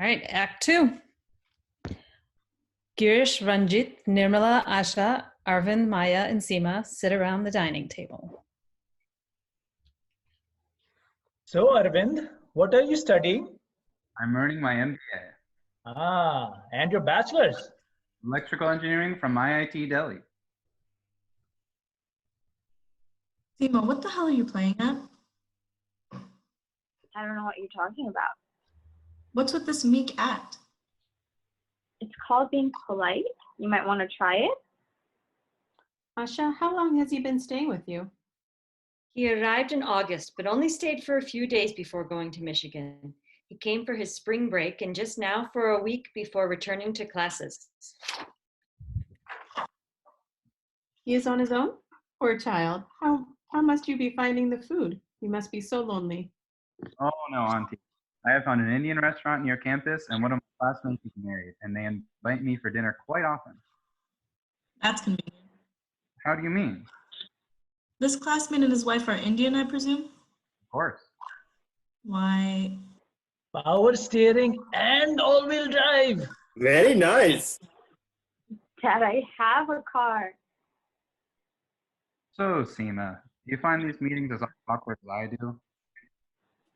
All right, Act 2. Girish, Ranjit, NIRMALA, Asha, Arvind, Maya, and Seema sit around the dining table. So, Arvind, what are you studying? I'm earning my MBA. And your bachelor's? Electrical engineering from IIT Delhi. Seema, what the hell are you playing at? I don't know what you're talking about. What's with this meek act? It's called being polite. You might want to try it. Asha, how long has he been staying with you? He arrived in August, but only stayed for a few days before going to Michigan. He came for his spring break and just now for a week before returning to classes. He is on his own? Poor child. How must you be finding the food? You must be so lonely. Oh no, Auntie. I have found an Indian restaurant near campus and one of my classmates is married and they invite me for dinner quite often. That's convenient. How do you mean? This classmate and his wife are Indian, I presume? Of course. Why? Power steering and all-wheel drive. Very nice. Dad, I have a car. So, Seema, do you find these meetings as awkward as I do?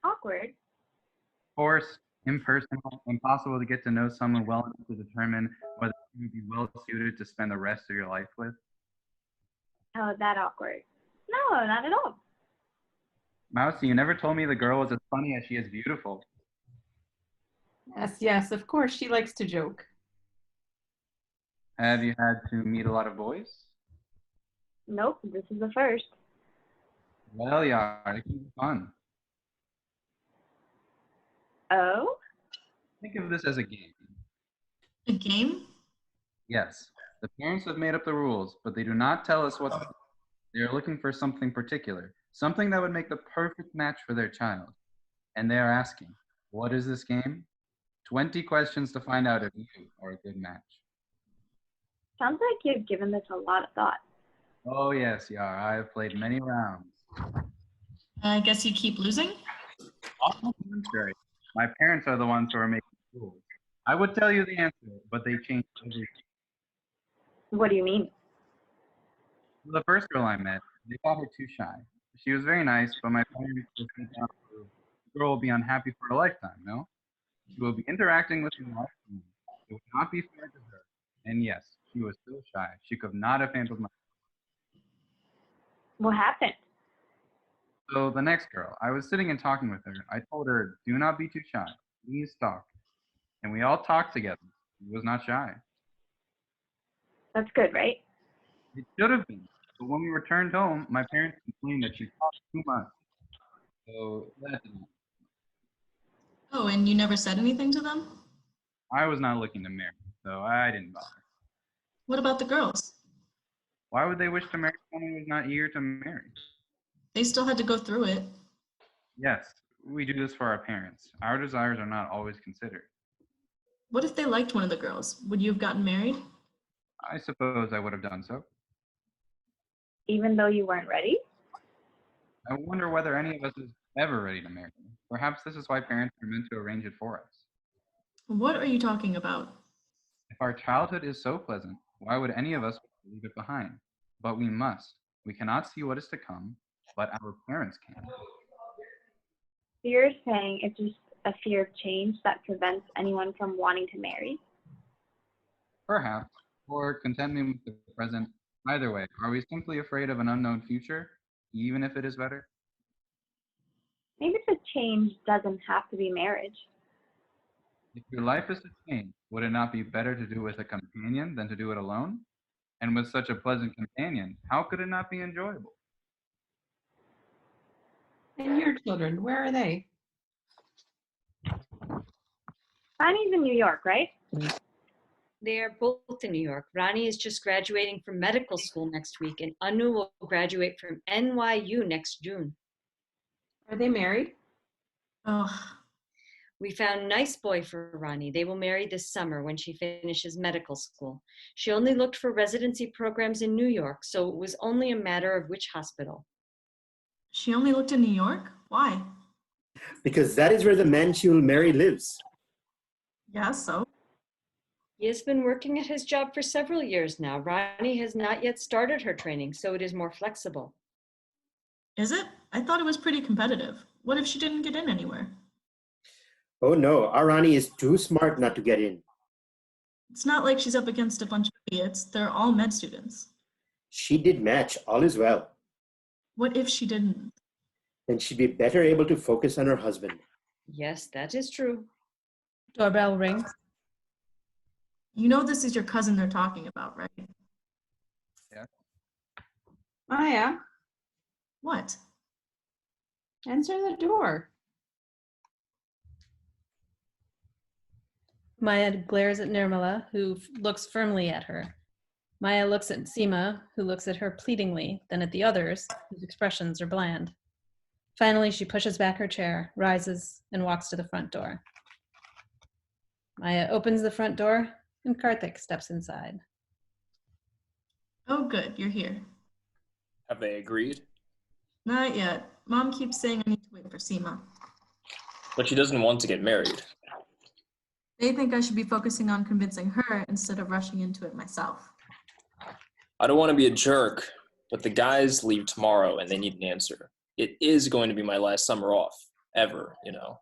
Awkward. Forced, impersonal, impossible to get to know someone well enough to determine whether you would be well suited to spend the rest of your life with? Oh, that awkward. No, not at all. Mousy, you never told me the girl was as funny as she is beautiful. Yes, of course, she likes to joke. Have you had to meet a lot of boys? Nope, this is the first. Well, yeah, it can be fun. Oh? Think of this as a game. A game? Yes, the parents have made up the rules, but they do not tell us what to do. They are looking for something particular, something that would make the perfect match for their child. And they are asking, what is this game? 20 questions to find out if you are a good match. Sounds like you've given this a lot of thought. Oh yes, Yar, I have played many rounds. I guess you keep losing? On the contrary, my parents are the ones who are making the rules. I would tell you the answer, but they changed everything. What do you mean? The first girl I met, they thought her too shy. She was very nice, but my parents just said the girl will be unhappy for a lifetime, no? She will be interacting with me all the time. It would not be fair to her. And yes, she was so shy. She could not have handled my. What happened? So the next girl, I was sitting and talking with her. I told her, do not be too shy. Please talk. And we all talked together. She was not shy. That's good, right? It should have been. But when we returned home, my parents complained that she talked too much. So that didn't. Oh, and you never said anything to them? I was not looking to marry, so I didn't bother. What about the girls? Why would they wish to marry someone who is not eager to marry? They still had to go through it. Yes, we do this for our parents. Our desires are not always considered. What if they liked one of the girls? Would you have gotten married? I suppose I would have done so. Even though you weren't ready? I wonder whether any of us is ever ready to marry. Perhaps this is why parents are meant to arrange it for us. What are you talking about? If our childhood is so pleasant, why would any of us leave it behind? But we must. We cannot see what is to come, but our parents can. You're saying it's just a fear of change that prevents anyone from wanting to marry? Perhaps, or contentment with the present. Either way, are we simply afraid of an unknown future, even if it is better? Maybe the change doesn't have to be marriage. If your life is to change, would it not be better to do it with a companion than to do it alone? And with such a pleasant companion, how could it not be enjoyable? And your children, where are they? Annie's in New York, right? They are both in New York. Rani is just graduating from medical school next week, and Anu will graduate from NYU next June. Are they married? Oh, We found a nice boy for Rani. They will marry this summer when she finishes medical school. She only looked for residency programs in New York, so it was only a matter of which hospital. she only looked in New York? Why? Because that is where the man she will marry lives. Yeah, so? He has been working at his job for several years now. Ronnie has not yet started her training, so it is more flexible. Is it? I thought it was pretty competitive. What if she didn't get in anywhere? Oh no, our Rani is too smart not to get in. It's not like she's up against a bunch of idiots. They're all med students. She did match, all is well. What if she didn't? Then she'd be better able to focus on her husband. Yes, that is true. Doorbell rings. You know this is your cousin they're talking about, right? Yeah. Maya, What? answer the door. Maya glares at Nirmala, who looks firmly at her. Maya looks at Seema, who looks at her pleadingly, then at the others, whose expressions are bland. Finally, she pushes back her chair, rises, and walks to the front door. Maya opens the front door, and Karthik steps inside. Oh, good, you're here. Have they agreed? Not yet. Mom keeps saying I need to wait for Seema. But she doesn't want to get married. They think I should be focusing on convincing her instead of rushing into it myself. I don't want to be a jerk, but the guys leave tomorrow and they need an answer. It is going to be my last summer off, ever, you know.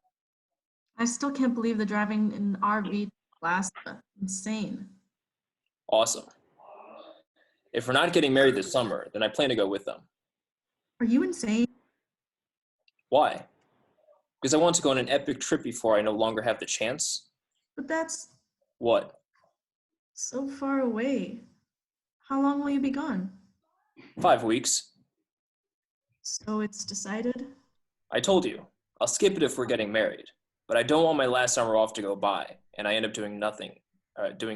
I still can't believe they're driving an RV to Alaska. Insane. Awesome. If we're not getting married this summer, then I plan to go with them. Are you insane? Why? Because I want to go on an epic trip before I no longer have the chance. But that's What? so far away. How long will you be gone? 5 weeks. So it's decided? I told you, I'll skip it if we're getting married. But I don't want my last summer off to go by, and I end up doing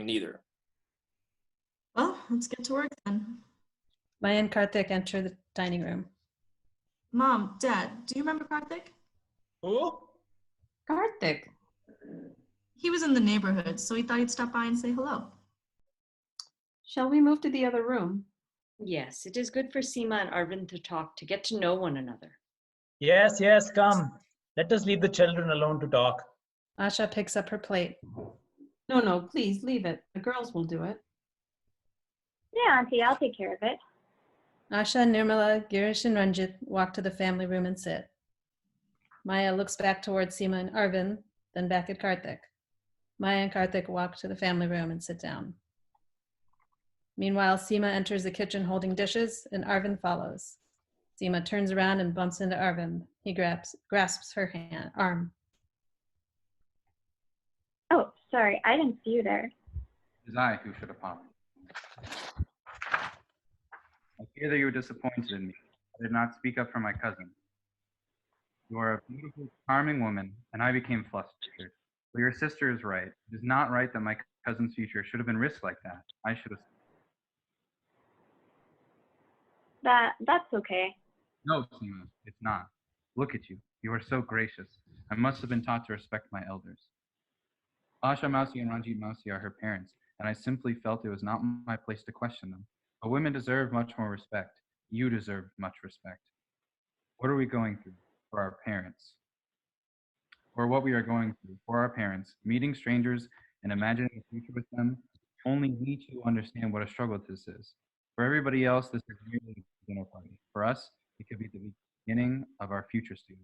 neither. Well, let's get to work then. Maya and Karthik enter the dining room. Mom, Dad, do you remember Karthik? Who? Karthik. He was in the neighborhood, so he thought he'd stop by and say hello. Shall we move to the other room? Yes, it is good for Seema and Arvind to talk, to get to know one another. Yes, yes, come. Let us leave the children alone to talk. Asha picks up her plate. No, please leave it. The girls will do it. Yeah, Auntie, I'll take care of it. Asha, Nirmala, Girish, and Ranjit walk to the family room and sit. Maya looks back towards Seema and Arvind, then back at Karthik. Maya and Karthik walk to the family room and sit down. Meanwhile, Seema enters the kitchen holding dishes, and Arvind follows. Seema turns around and bumps into Arvind. He grasps her arm. Oh, sorry, I didn't see you there. It is I who should apologize. I fear that you were disappointed in me. I did not speak up for my cousin. You are a beautiful, charming woman, and I became flustered. But your sister is right. It is not right that my cousin's future should have been risked like that. I should have. That's okay. No, Seema, it's not. Look at you. You are so gracious. I must have been taught to respect my elders. Asha Mausi and Ranjit Mausi are her parents, and I simply felt it was not my place to question them. But women deserve much more respect. You deserve much respect. What are we going through for our parents? Or what we are going through for our parents, meeting strangers and imagining a future with them, only we two understand what a struggle this is. For everybody else, this is merely a dinner party. For us, it could be the beginning of our future together.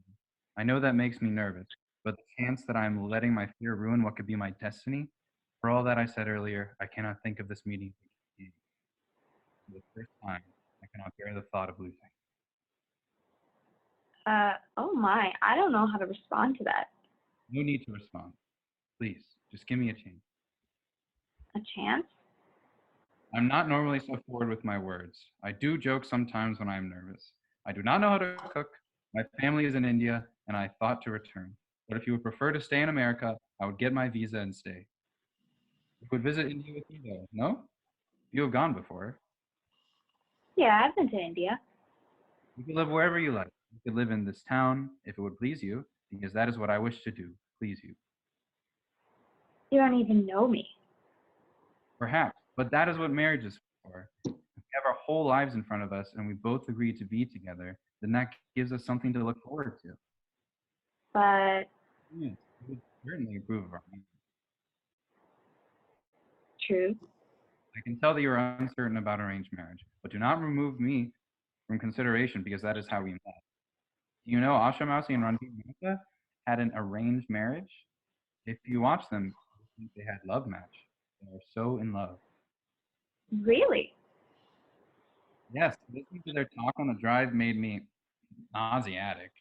I know that makes me nervous, but the chance that I'm letting my fear ruin what could be my destiny, for all that I said earlier, I cannot think of this meeting again. For the first time, I cannot bear the thought of losing. Oh my, I don't know how to respond to that. No need to respond. Please, just give me a chance. A chance? I'm not normally so forward with my words. I do joke sometimes when I'm nervous. I do not know how to cook. My family is in India, and I thought to return. But if you would prefer to stay in America, I would get my visa and stay. You would visit India with me, though, no? You have gone before. Yeah, I've been to India. You can live wherever you like. You could live in this town, if it would please you, because that is what I wish to do, please you. You don't even know me. Perhaps, but that is what marriage is for. If we have our whole lives in front of us and we both agree to be together, then that gives us something to look forward to. But Yes, we would certainly approve of our marriage. true. I can tell that you are uncertain about arranged marriage, but do not remove me from consideration because that is how we met. Do you know Asha Mausi and Ranjit had an arranged marriage? If you watch them, you think they had love match. They are so in love. Really? Yes, listening to their talk on the drive made me nauseatic.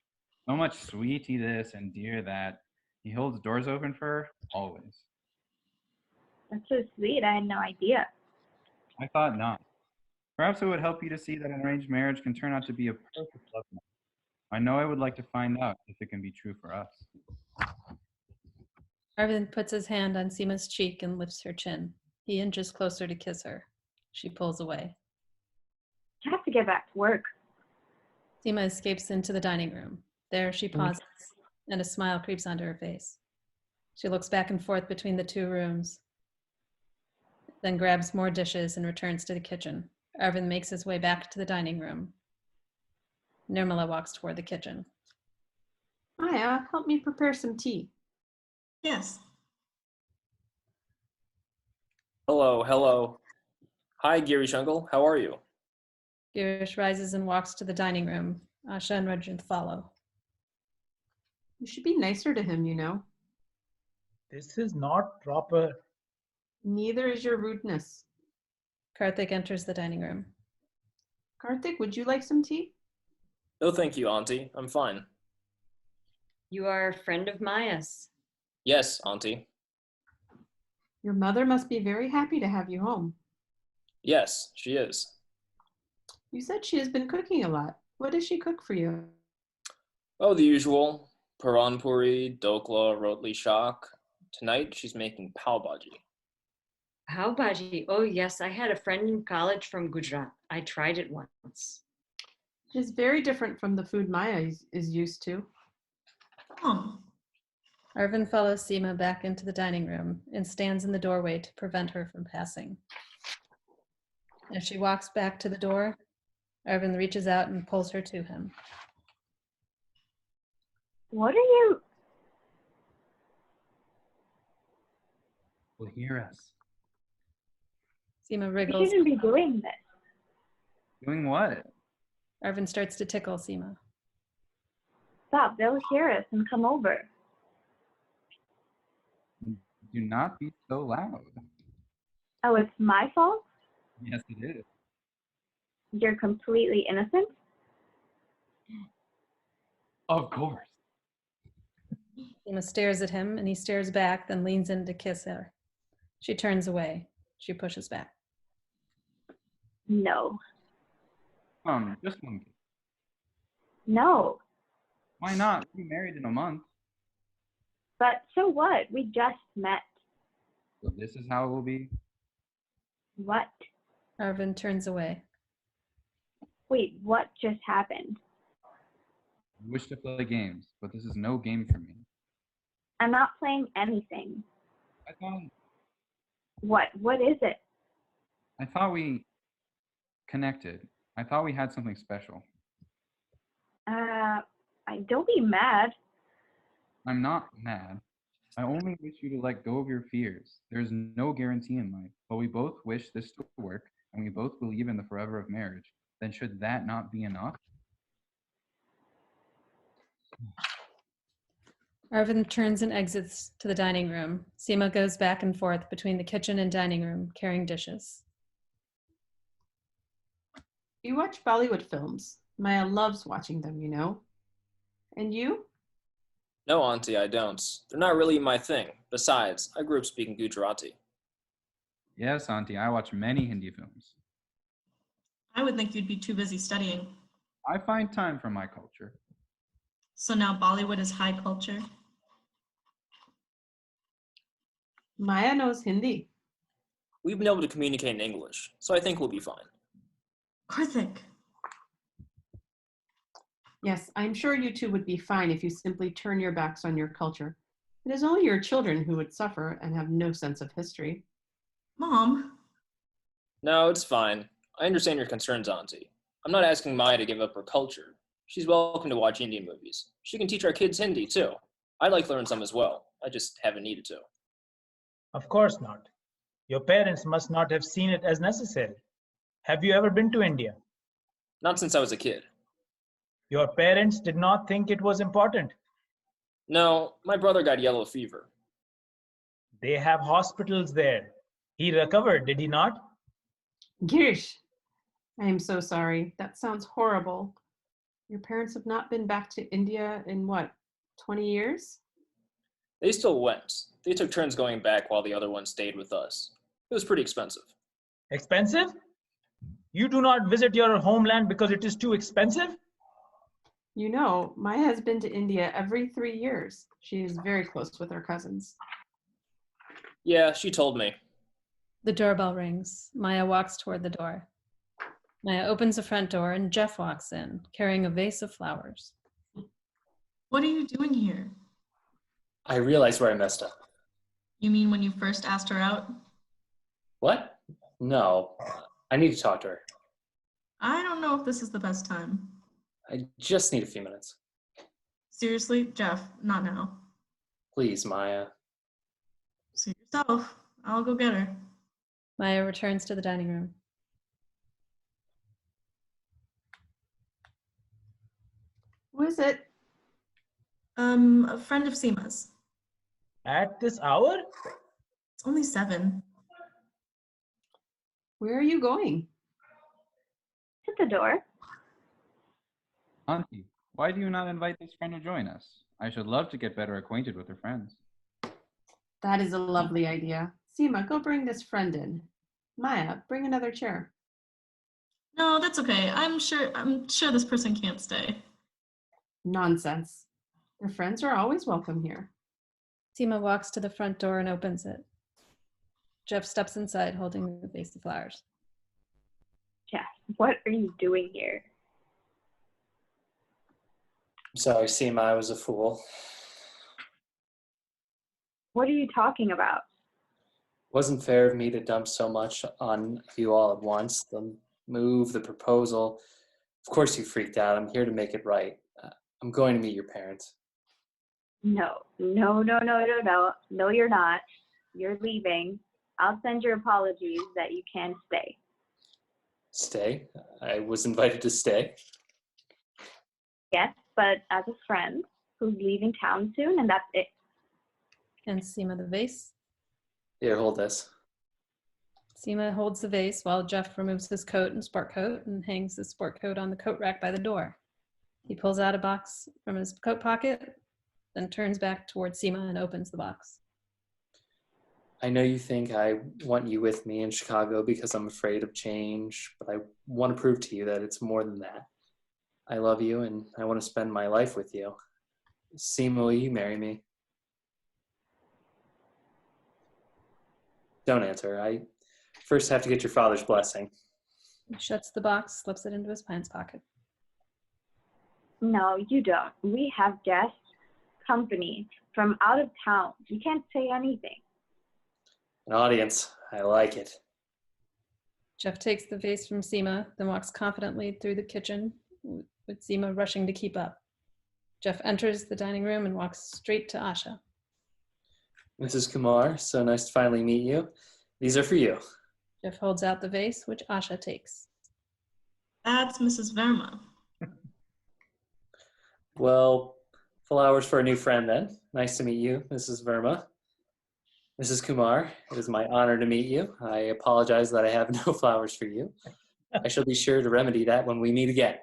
So much sweetie this and dear that. He holds doors open for her, always. That's so sweet. I had no idea. I thought not. Perhaps it would help you to see that an arranged marriage can turn out to be a perfect love match. I know I would like to find out if it can be true for us. Arvind puts his hand on Seema's cheek and lifts her chin. He inches closer to kiss her. She pulls away. I have to get back to work. Seema escapes into the dining room. There she pauses, and a smile creeps onto her face. She looks back and forth between the two rooms, then grabs more dishes and returns to the kitchen. Arvind makes his way back to the dining room. Nirmala walks toward the kitchen. Maya, help me prepare some tea. Yes. Hello, hello. Hi, Girish uncle. How are you? Girish rises and walks to the dining room. Asha and Ranjit follow. You should be nicer to him, you know. This is not proper. Neither is your rudeness. Karthik enters the dining room. Karthik, would you like some tea? No, thank you, Auntie. I'm fine. You are a friend of Maya's. Yes, Auntie. Your mother must be very happy to have you home. Yes, she is. You said she has been cooking a lot. What does she cook for you? Oh, the usual. Paran puri, dokla, rotli shak. Tonight, she's making pav bhaji. Pav bhaji. Oh, yes. I had a friend in college from Gujarat. I tried it once. It is very different from the food Maya is used to. Arvind follows Seema back into the dining room and stands in the doorway to prevent her from passing. As she walks back to the door, Arvind reaches out and pulls her to him. What are you? Will hear us. Seema You wriggles. shouldn't be doing this. Doing what? Arvind starts to tickle Seema. Stop. They'll hear us and come over. Do not be so loud. Oh, it's my fault? Yes, it is. You're completely innocent? Of course. Seema stares at him and he stares back, then leans in to kiss her. She turns away. She pushes back. No. Just one kiss. No. Why not? We'll be married in a month. But so what? We just met. So this is how it will be. What? Arvind turns away. Wait, what just happened? I wish to play games, but this is no game for me. I'm not playing anything. I thought What? What is it? we connected. I thought we had something special. Don't be mad. I'm not mad. I only wish you to let go of your fears. There's no guarantee in life, but we both wish this to work, and we both believe in the forever of marriage. Then should that not be enough? Arvind turns and exits to the dining room. Seema goes back and forth between the kitchen and dining room, carrying dishes. You watch Bollywood films. Maya loves watching them, you know. And you? No, Auntie, I don't. They're not really my thing. Besides, I grew up speaking Gujarati. Yes, Auntie, I watch many Hindi films. I would think you'd be too busy studying. I find time for my culture. So now Bollywood is high culture. Maya knows Hindi. We've been able to communicate in English, so I think we'll be fine. Karthik. Yes, I'm sure you two would be fine if you simply turn your backs on your culture. It is only your children who would suffer and have no sense of history. Mom. No, it's fine. I understand your concerns, Auntie. I'm not asking Maya to give up her culture. She's welcome to watch Indian movies. She can teach our kids Hindi, too. I'd like to learn some as well. I just haven't needed to. Of course not. Your parents must not have seen it as necessary. Have you ever been to India? Not since I was a kid. Your parents did not think it was important. No, my brother got yellow fever. They have hospitals there. He recovered, did he not? Girish, I am so sorry. That sounds horrible. Your parents have not been back to India in what, 20 years? They still went. They took turns going back while the other one stayed with us. It was pretty expensive. Expensive? You do not visit your homeland because it is too expensive? You know, Maya has been to India every 3 years. She is very close with her cousins. Yeah, she told me. The doorbell rings. Maya walks toward the door. Maya opens the front door and Jeff walks in, carrying a vase of flowers. What are you doing here? I realized where I messed up. You mean when you first asked her out? What? No, I need to talk to her. I don't know if this is the best time. I just need a few minutes. Seriously, Jeff, not now. Please, Maya. Suit yourself. I'll go get her. Maya returns to the dining room. Who is it? A friend of Seema's. At this hour? It's only 7. Where are you going? To the door. Auntie, why do you not invite this friend to join us? I should love to get better acquainted with her friends. That is a lovely idea. Seema, go bring this friend in. Maya, bring another chair. No, that's okay. I'm sure this person can't stay. Nonsense. Your friends are always welcome here. Seema walks to the front door and opens it. Jeff steps inside holding the vase of flowers. Jeff, what are you doing here? I'm sorry, Seema, I was a fool. What are you talking about? It wasn't fair of me to dump so much on you all at once. The move, the proposal. Of course you freaked out. I'm here to make it right. I'm going to meet your parents. No, you're not. You're leaving. I'll send your apologies that you can stay. Stay? I was invited to stay. Yes, but as a friend who's leaving town soon, and that's it. And Seema the vase. Here, hold this. Seema holds the vase while Jeff removes his coat and sport coat and hangs the sport coat on the coat rack by the door. He pulls out a box from his coat pocket, then turns back toward Seema and opens the box. I know you think I want you with me in Chicago because I'm afraid of change, but I want to prove to you that it's more than that. I love you and I want to spend my life with you. Seema, will you marry me? Don't answer. I first have to get your father's blessing. He shuts the box, slips it into his pants pocket. No, you don't. We have guests, company from out of town. You can't say anything. An audience. I like it. Jeff takes the vase from Seema, then walks confidently through the kitchen, with Seema rushing to keep up. Jeff enters the dining room and walks straight to Asha. Mrs. Kumar, so nice to finally meet you. These are for you. Jeff holds out the vase, which Asha takes. That's Mrs. Verma. Well, flowers for a new friend then. Nice to meet you, Mrs. Verma. Mrs. Kumar, it is my honor to meet you. I apologize that I have no flowers for you. I shall be sure to remedy that when we meet again.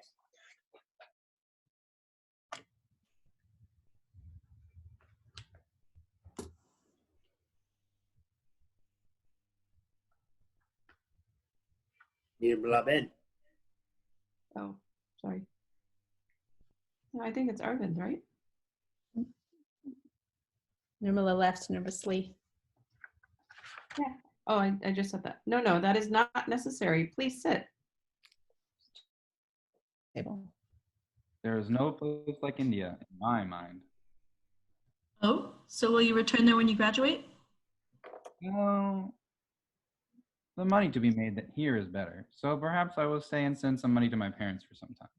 NIRMALA. Oh, sorry. No, I think it's Arvind, right? Nirmala left nervously. Yeah. Oh, I just said that. No, that is not necessary. Please sit. Table. There is no place like India, in my mind. Oh, so will you return there when you graduate? Well, the money to be made here is better, so perhaps I will stay and send some money to my parents for some time.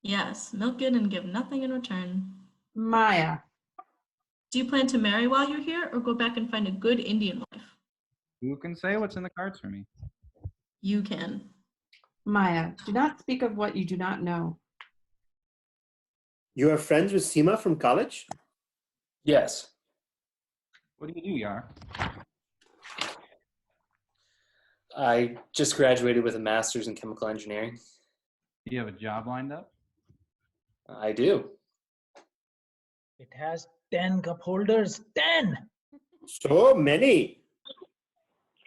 Yes, milk it and give nothing in return. Maya. Do you plan to marry while you're here or go back and find a good Indian wife? Who can say what's in the cards for me? You can. Maya, do not speak of what you do not know. You are friends with Seema from college? Yes. What do you do, Yar? I just graduated with a master's in chemical engineering. Do you have a job lined up? I do. It has 10 cup holders. 10! So many.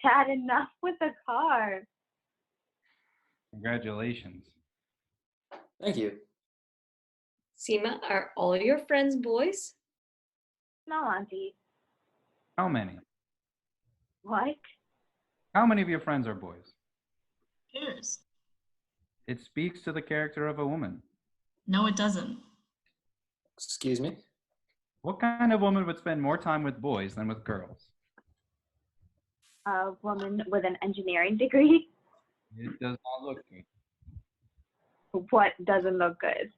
Dad, enough with the car. Congratulations. Thank you. Seema, are all your friends boys? No, Auntie. How many? What? How many of your friends are boys? Cheers. It speaks to the character of a woman. No, it doesn't. Excuse me? What kind of woman would spend more time with boys than with girls? A woman with an engineering degree? It does not look good. What doesn't look good?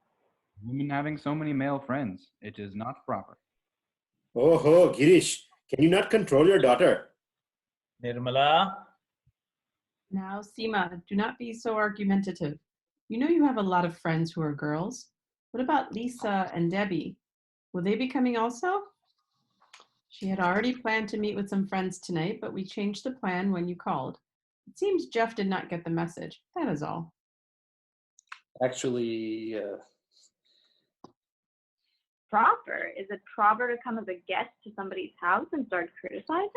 Women having so many male friends. It is not proper. Oh ho, Girish, can you not control your daughter? Nirmala, Now, Seema, do not be so argumentative. You know you have a lot of friends who are girls. What about Lisa and Debbie? Will they be coming also? She had already planned to meet with some friends tonight, but we changed the plan when you called. It seems Jeff did not get the message. That is all. Actually, Proper? Is it proper to come as a guest to somebody's house and start criticizing?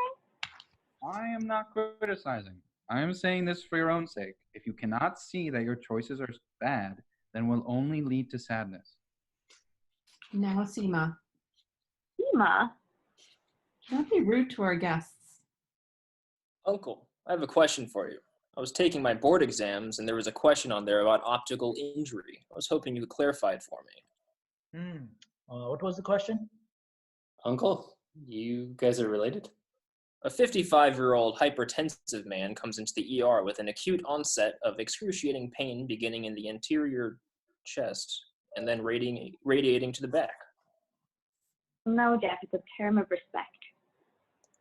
I am not criticizing. I am saying this for your own sake. If you cannot see that your choices are bad, then will only lead to sadness. Now, Seema, Seema? don't be rude to our guests. Uncle, I have a question for you. I was taking my board exams and there was a question on there about optical injury. I was hoping you could clarify it for me. what was the question? Uncle, you guys are related? A 55-year-old hypertensive man comes into the ER with an acute onset of excruciating pain beginning in the anterior chest and then radiating to the back. No, Jeff, it's a term of respect.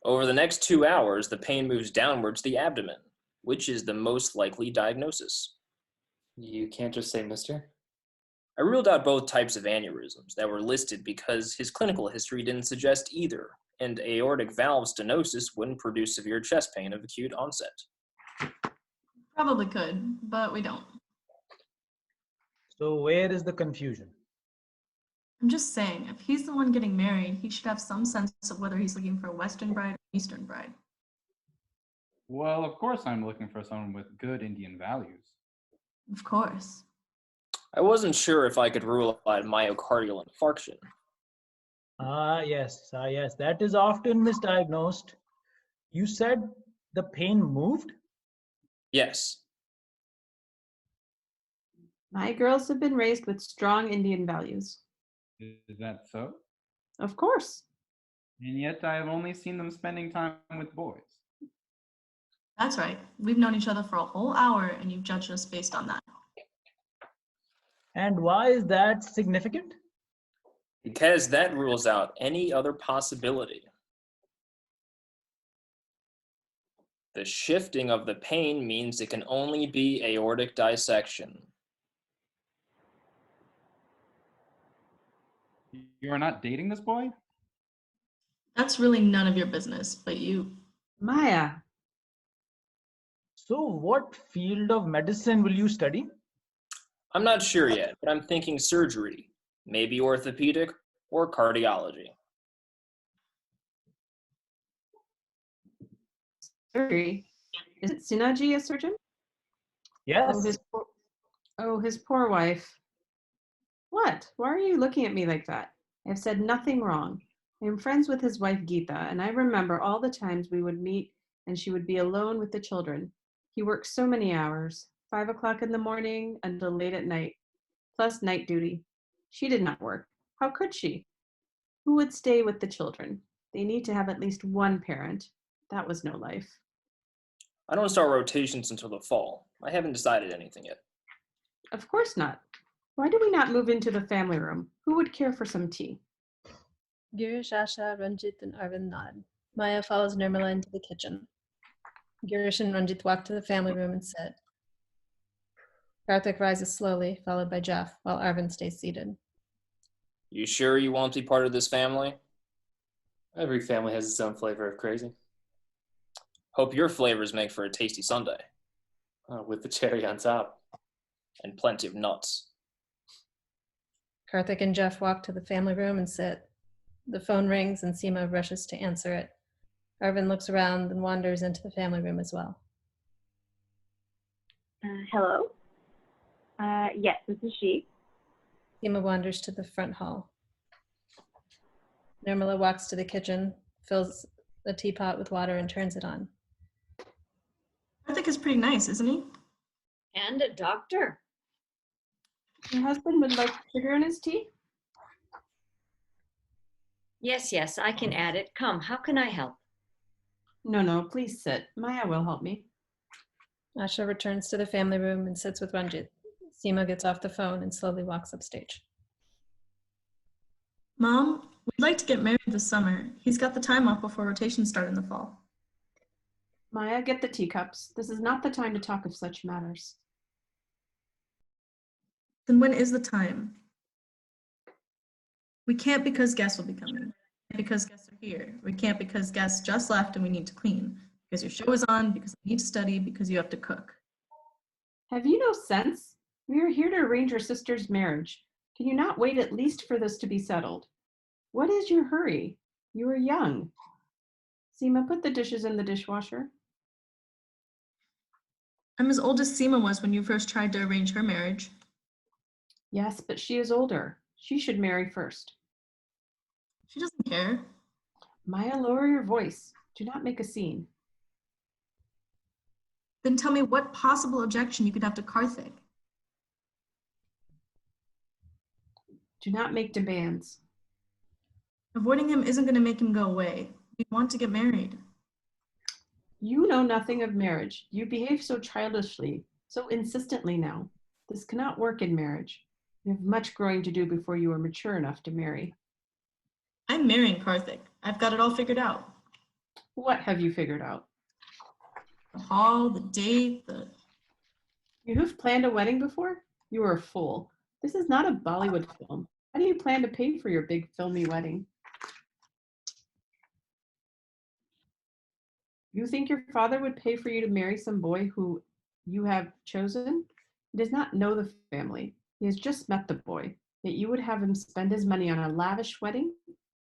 Over the next 2 hours, the pain moves downwards to the abdomen, which is the most likely diagnosis. You can't just say mister? I ruled out both types of aneurysms that were listed because his clinical history didn't suggest either, and aortic valve stenosis wouldn't produce severe chest pain of acute onset. Probably could, but we don't. So where is the confusion? I'm just saying, if he's the one getting married, he should have some sense of whether he's looking for a Western bride or Eastern bride. Well, of course I'm looking for someone with good Indian values. Of course. I wasn't sure if I could rule out myocardial infarction. Yes, that is often misdiagnosed. You said the pain moved? Yes. My girls have been raised with strong Indian values. Is that so? Of course. And yet I have only seen them spending time with boys. That's right. We've known each other for a whole hour, and you've judged us based on that. And why is that significant? Because that rules out any other possibility. The shifting of the pain means it can only be aortic dissection. You are not dating this boy? That's really none of your business, but you. Maya. So what field of medicine will you study? I'm not sure yet, but I'm thinking surgery, maybe orthopedic or cardiology. Surgery. Is it Sinaji a surgeon? Yes. His poor wife. What? Why are you looking at me like that? I've said nothing wrong. I am friends with his wife Geeta, and I remember all the times we would meet and she would be alone with the children. He works so many hours, 5 o'clock in the morning until late at night, plus night duty. She did not work. How could she? Who would stay with the children? They need to have at least one parent. That was no life. I don't start rotations until the fall. I haven't decided anything yet. Of course not. Why do we not move into the family room? Who would care for some tea? Girish, Asha, Ranjit, and Arvind nod. Maya follows Nirmala into the kitchen. Girish and Ranjit walk to the family room and sit. Karthik rises slowly, followed by Jeff, while Arvind stays seated. You sure you want to be part of this family? Every family has its own flavor of crazy. Hope your flavors make for a tasty sundae. With the cherry on top. And plenty of nuts. Karthik and Jeff walk to the family room and sit. The phone rings and Seema rushes to answer it. Arvind looks around and wanders into the family room as well. Hello? Yes, this is she. Seema wanders to the front hall. Nirmala walks to the kitchen, fills a teapot with water and turns it on. Karthik is pretty nice, isn't he? And a doctor. Your husband would like sugar in his tea? Yes, I can add it. Come, how can I help? No, please sit. Maya will help me. Asha returns to the family room and sits with Ranjit. Seema gets off the phone and slowly walks upstage. Mom, we'd like to get married this summer. He's got the time off before rotations start in the fall. Maya, get the teacups. This is not the time to talk of such matters. Then when is the time? We can't because guests will be coming. Because guests are here. We can't because guests just left and we need to clean. Because your show is on, because I need to study, because you have to cook. Have you no sense? We are here to arrange your sister's marriage. Can you not wait at least for this to be settled? What is your hurry? You are young. Seema, put the dishes in the dishwasher. I'm as old as Seema was when you first tried to arrange her marriage. Yes, but she is older. She should marry first. She doesn't care. Maya, lower your voice. Do not make a scene. Then tell me what possible objection you could have to Karthik. Do not make demands. Avoiding him isn't going to make him go away. We want to get married. You know nothing of marriage. You behave so childishly, so insistently now. This cannot work in marriage. You have much growing to do before you are mature enough to marry. I'm marrying Karthik. I've got it all figured out. What have you figured out? The hall, the date, You have planned a wedding before? You are a fool. This is not a Bollywood film. How do you plan to pay for your big filmy wedding? You think your father would pay for you to marry some boy who you have chosen? He does not know the family. He has just met the boy. Yet you would have him spend his money on a lavish wedding?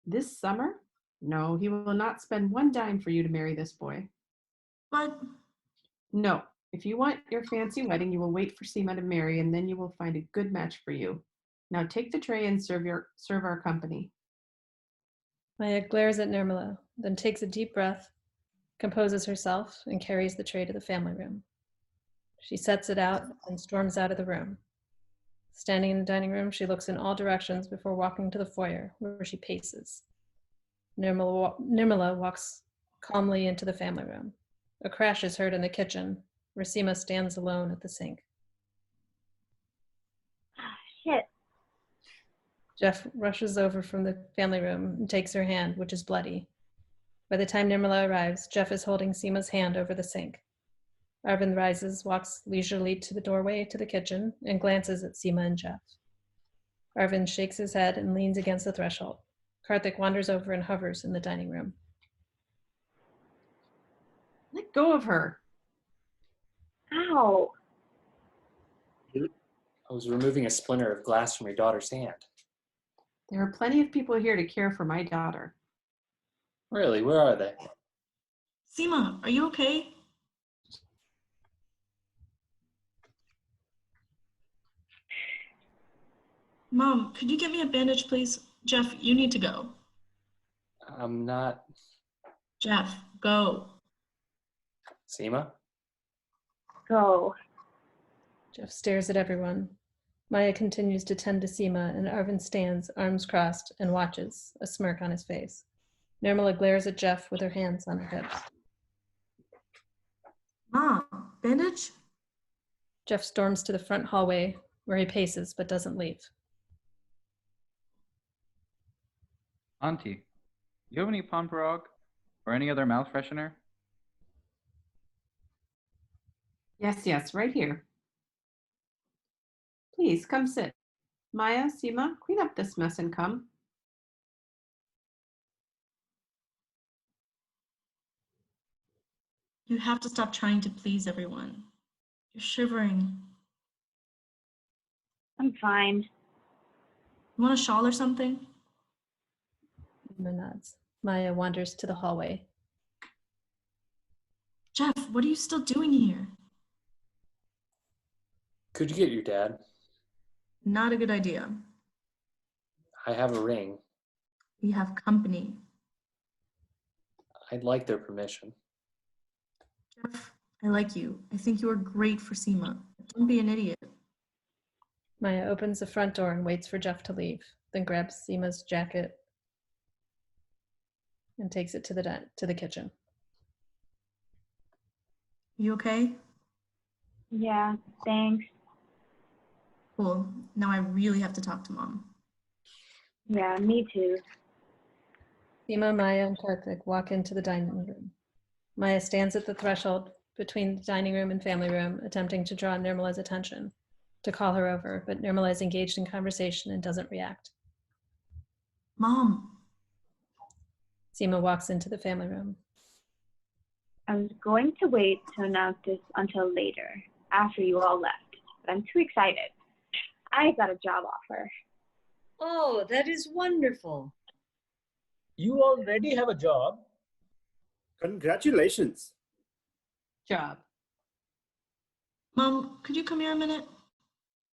This summer? No, he will not spend one dime for you to marry this boy. But No, if you want your fancy wedding, you will wait for Seema to marry, and then you will find a good match for you. Now take the tray and serve our company. Maya glares at Nirmala, then takes a deep breath, composes herself, and carries the tray to the family room. She sets it out and storms out of the room. Standing in the dining room, she looks in all directions before walking to the foyer, where she paces. Nirmala walks calmly into the family room. A crash is heard in the kitchen, where Seema stands alone at the sink. Shit. Jeff rushes over from the family room and takes her hand, which is bloody. By the time Nirmala arrives, Jeff is holding Seema's hand over the sink. Arvind rises, walks leisurely to the doorway to the kitchen, and glances at Seema and Jeff. Arvind shakes his head and leans against the threshold. Karthik wanders over and hovers in the dining room. Let go of her. Ow. I was removing a splinter of glass from your daughter's hand. There are plenty of people here to care for my daughter. Really, where are they? Seema, are you okay? Mom, could you get me a bandage, please? Jeff, you need to go. I'm not. Jeff, go. Seema? Go. Jeff stares at everyone. Maya continues to tend to Seema, and Arvind stands, arms crossed, and watches, a smirk on his face. Nirmala glares at Jeff with her hands on her hips. Mom, bandage? Jeff storms to the front hallway, where he paces but doesn't leave. Auntie, do you have any Pomparog or any other mouth freshener? Yes, right here. Please, come sit. Maya, Seema, clean up this mess and come. You have to stop trying to please everyone. You're shivering. I'm fine. You want a shawl or something? Seema nods. Maya wanders to the hallway. Jeff, what are you still doing here? Could you get your dad? Not a good idea. I have a ring. We have company. I'd like their permission. Jeff, I like you. I think you are great for Seema. Don't be an idiot. Maya opens the front door and waits for Jeff to leave, then grabs Seema's jacket and takes it to the kitchen. You okay? Yeah, thanks. Cool. Now I really have to talk to Mom. Yeah, me too. Seema, Maya, and Karthik walk into the dining room. Maya stands at the threshold between the dining room and family room, attempting to draw Nirmala's attention, to call her over, but Nirmala is engaged in conversation and doesn't react. Mom. Seema walks into the family room. I was going to wait to announce this until later, after you all left, but I'm too excited. I got a job offer. Oh, that is wonderful. You already have a job. Congratulations. Job. Mom, could you come here a minute?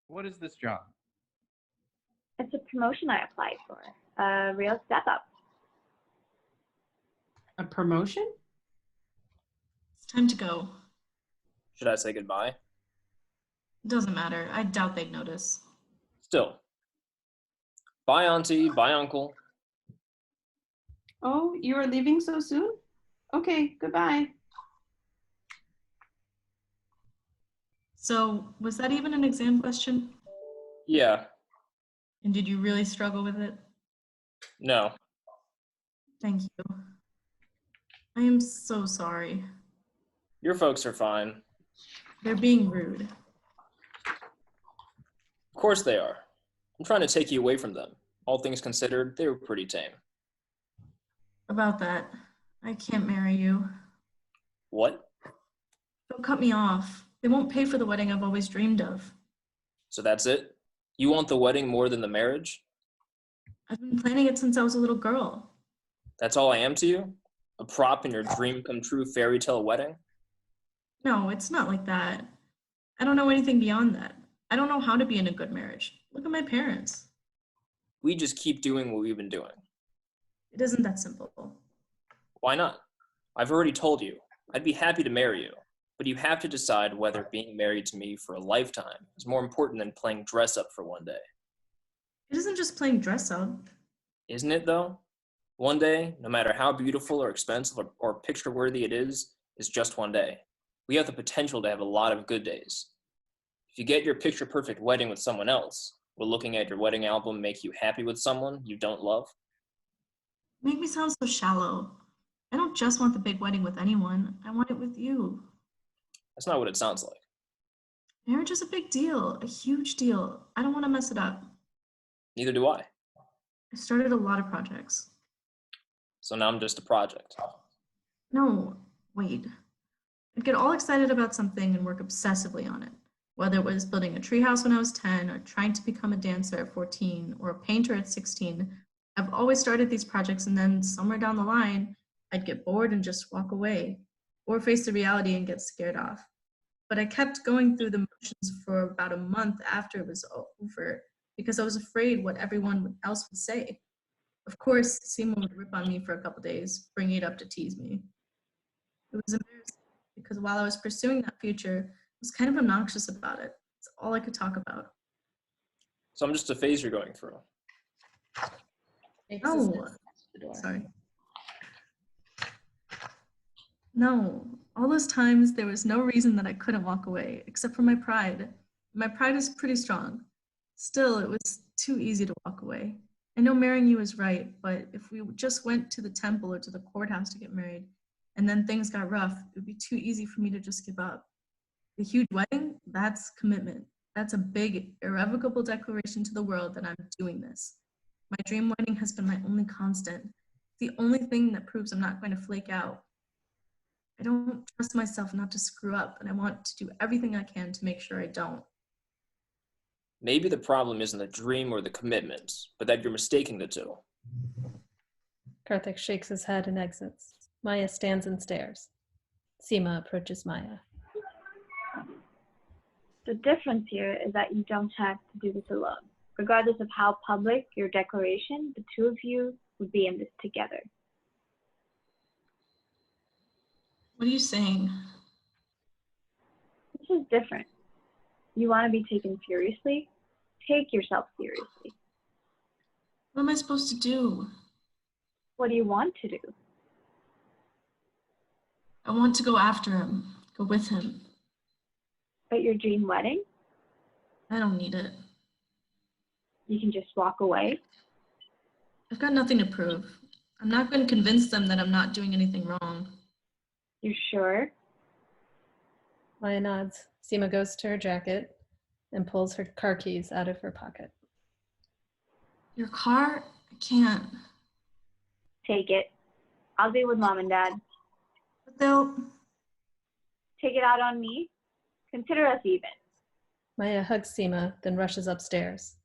What is this job? It's a promotion I applied for, a real step up. A promotion? It's time to go. Should I say goodbye? Doesn't matter. I doubt they'd notice. Still. Bye, Auntie. Bye, Uncle. Oh, you are leaving so soon? Okay, goodbye. So, was that even an exam question? Yeah. And did you really struggle with it? No. Thank you. I am so sorry. Your folks are fine. They're being rude. Of course they are. I'm trying to take you away from them. All things considered, they were pretty tame. About that, I can't marry you. What? Don't cut me off. They won't pay for the wedding I've always dreamed of. So that's it? You want the wedding more than the marriage? I've been planning it since I was a little girl. That's all I am to you? A prop in your dream come true fairy tale wedding? No, it's not like that. I don't know anything beyond that. I don't know how to be in a good marriage. Look at my parents. We just keep doing what we've been doing. It isn't that simple. Why not? I've already told you. I'd be happy to marry you, but you have to decide whether being married to me for a lifetime is more important than playing dress up for one day. It isn't just playing dress up. Isn't it though? One day, no matter how beautiful or expensive or picture-worthy it is just one day. We have the potential to have a lot of good days. If you get your picture-perfect wedding with someone else, will looking at your wedding album make you happy with someone you don't love? You make me sound so shallow. I don't just want the big wedding with anyone. I want it with you. That's not what it sounds like. Marriage is a big deal, a huge deal. I don't want to mess it up. Neither do I. I started a lot of projects. So now I'm just a project. No, wait. I'd get all excited about something and work obsessively on it. Whether it was building a treehouse when I was 10, or trying to become a dancer at 14, or a painter at 16, I've always started these projects and then somewhere down the line, I'd get bored and just walk away, or face the reality and get scared off. But I kept going through the motions for about a month after it was over because I was afraid what everyone else would say. Of course, Seema would rip on me for a couple days, bringing it up to tease me. It was embarrassing because while I was pursuing that future, I was kind of obnoxious about it. It's all I could talk about. So I'm just a phase you're going through. No, sorry. No, all those times there was no reason that I couldn't walk away, except for my pride. My pride is pretty strong. Still, it was too easy to walk away. I know marrying you is right, but if we just went to the temple or to the courthouse to get married, and then things got rough, it would be too easy for me to just give up. The huge wedding, that's commitment. That's a big, irrevocable declaration to the world that I'm doing this. My dream wedding has been my only constant. The only thing that proves I'm not going to flake out. I don't trust myself not to screw up, and I want to do everything I can to make sure I don't. Maybe the problem isn't the dream or the commitment, but that you're mistaking the two. Karthik shakes his head and exits. Maya stands and stares. Seema approaches Maya. The difference here is that you don't have to do this alone. Regardless of how public your declaration, the two of you would be in this together. What are you saying? This is different. You want to be taken seriously? Take yourself seriously. What am I supposed to do? What do you want to do? I want to go after him, go with him. But your dream wedding? I don't need it. You can just walk away? I've got nothing to prove. I'm not going to convince them that I'm not doing anything wrong. You sure? Maya nods. Seema goes to her jacket and pulls her car keys out of her pocket. Your car? I can't. Take it. I'll deal with Mom and Dad. But they'll... Take it out on me. Consider us even. Maya hugs Seema, then rushes upstairs.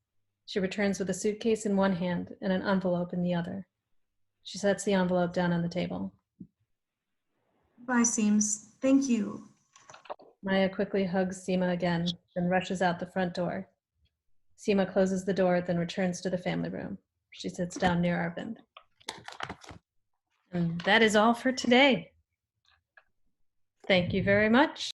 She returns with a suitcase in one hand and an envelope in the other. She sets the envelope down on the table. Bye, Seems. Thank you. Maya quickly hugs Seema again, then rushes out the front door. Seema closes the door, then returns to the family room. She sits down near Arvind. And that is all for today. Thank you very much.